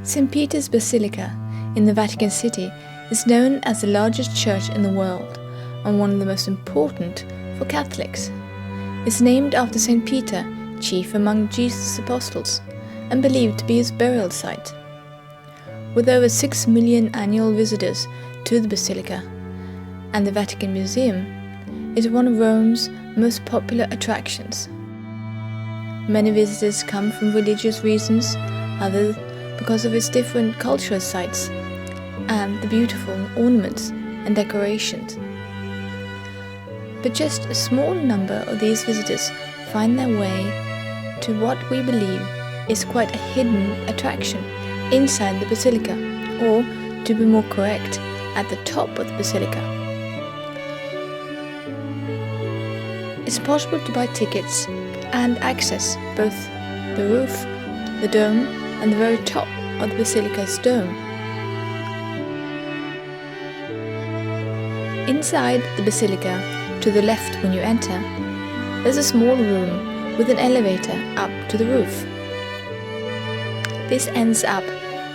St Peters Basilica in the Vatican City is known as the largest church in the world and one of the most important for Catholics. It's named after St Peter, chief among Jesus' apostles, and believed to be his burial site. With over 6 million annual visitors to the Basilica, and the Vatican Museum is one of Rome's most popular attractions. Many visitors come from religious reasons, others because of its different cultural sites and the beautiful ornaments and decorations. But just a small number of these visitors find their way to what we believe is quite a hidden attraction inside the Basilica, or to be more correct, at the top of the Basilica. It's possible to buy tickets and access both the roof, the dome, and the very top of the Basilica's dome. Inside the Basilica, to the left when you enter, there's a small room with an elevator up to the roof. This ends up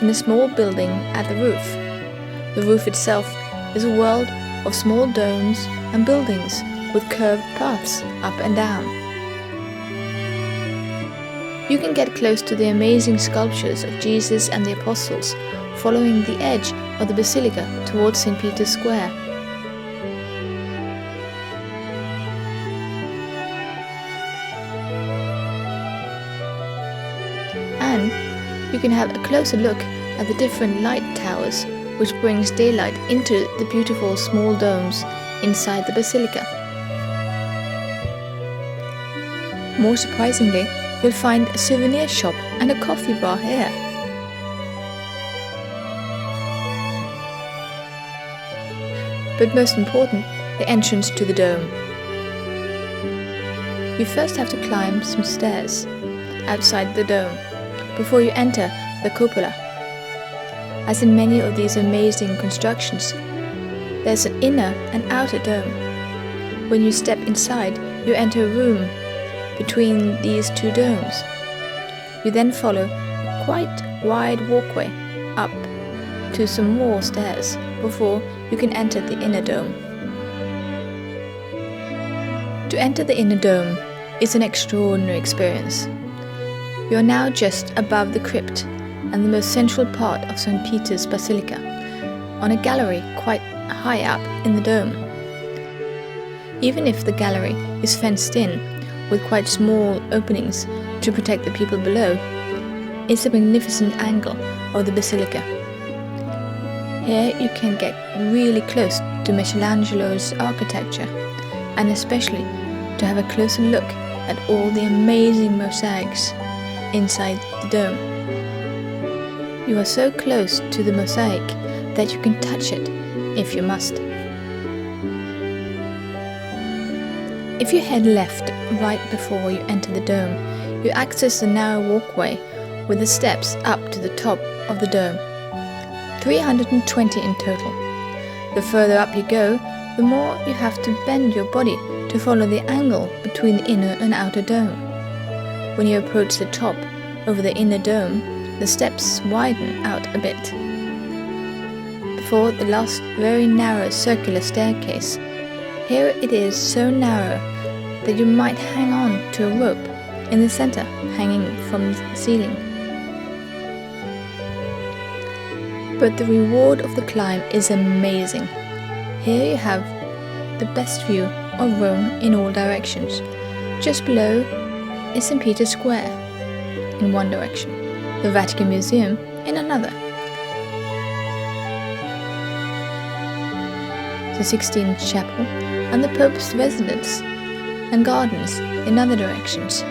in a small building at the roof. The roof itself is a world of small domes and buildings with curved paths up and down. You can get close to the amazing sculptures of Jesus and the apostles following the edge of the Basilica towards St Peter's Square. And you can have a closer look at the different light towers, which brings daylight into the beautiful small domes inside the Basilica. More surprisingly, you'll find a souvenir shop and a coffee bar here. But most important, the entrance to the dome. You first have to climb some stairs outside the dome before you enter the cupola. As in many of these amazing constructions, there's an inner and outer dome. When you step inside, you enter a room between these two domes. You then follow a quite wide walkway up to some more stairs before you can enter the inner dome. To enter the inner dome is an extraordinary experience. You are now just above the crypt and the most central part of St Peter's Basilica, on a gallery quite high up in the dome. Even if the gallery is fenced in with quite small openings to protect the people below, it's a magnificent angle of the Basilica. Here you can get really close to Michelangelo's architecture, and especially to have a closer look at all the amazing mosaics inside the dome. You are so close to the mosaic that you can touch it if you must. If you head left right before you enter the dome, you access the narrow walkway with the steps up to the top of the dome. 320 in total. The further up you go, the more you have to bend your body to follow the angle between the inner and outer dome. When you approach the top over the inner dome, the steps widen out a bit before the last very narrow circular staircase. Here it is so narrow that you might hang on to a rope in the center, hanging from the ceiling. But the reward of the climb is amazing. Here you have the best view of Rome in all directions. Just below is St Peter's Square in one direction, the Vatican Museum in another, the Sixtine Chapel and the Pope's residence and gardens in other directions.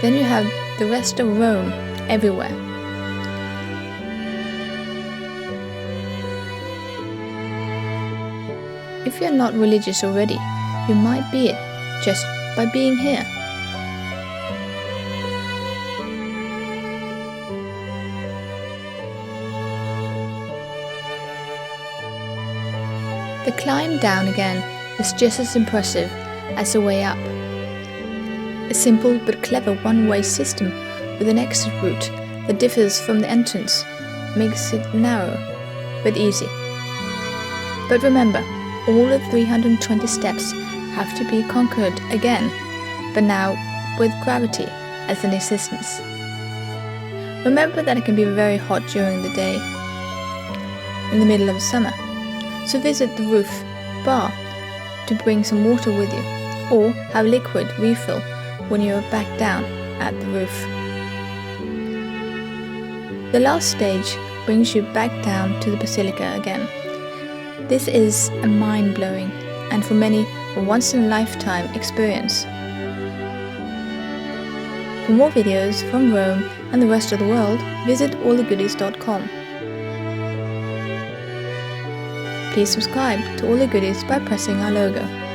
Then you have the rest of Rome everywhere. If you're not religious already, you might be it just by being here. The climb down again is just as impressive as the way up. a simple but clever one-way system with an exit route that differs from the entrance makes it narrow but easy. But remember, all the 320 steps have to be conquered again, but now with gravity as an assistance. Remember that it can be very hot during the day in the middle of summer, so visit the roof bar to bring some water with you, or have liquid refill when you are back down at the roof. The last stage brings you back down to the Basilica again. This is a mind-blowing and for many a once-in-a-lifetime experience. For more videos from Rome and the rest of the world, visit allthegoodies.com. Please subscribe to All the Goodies by pressing our logo.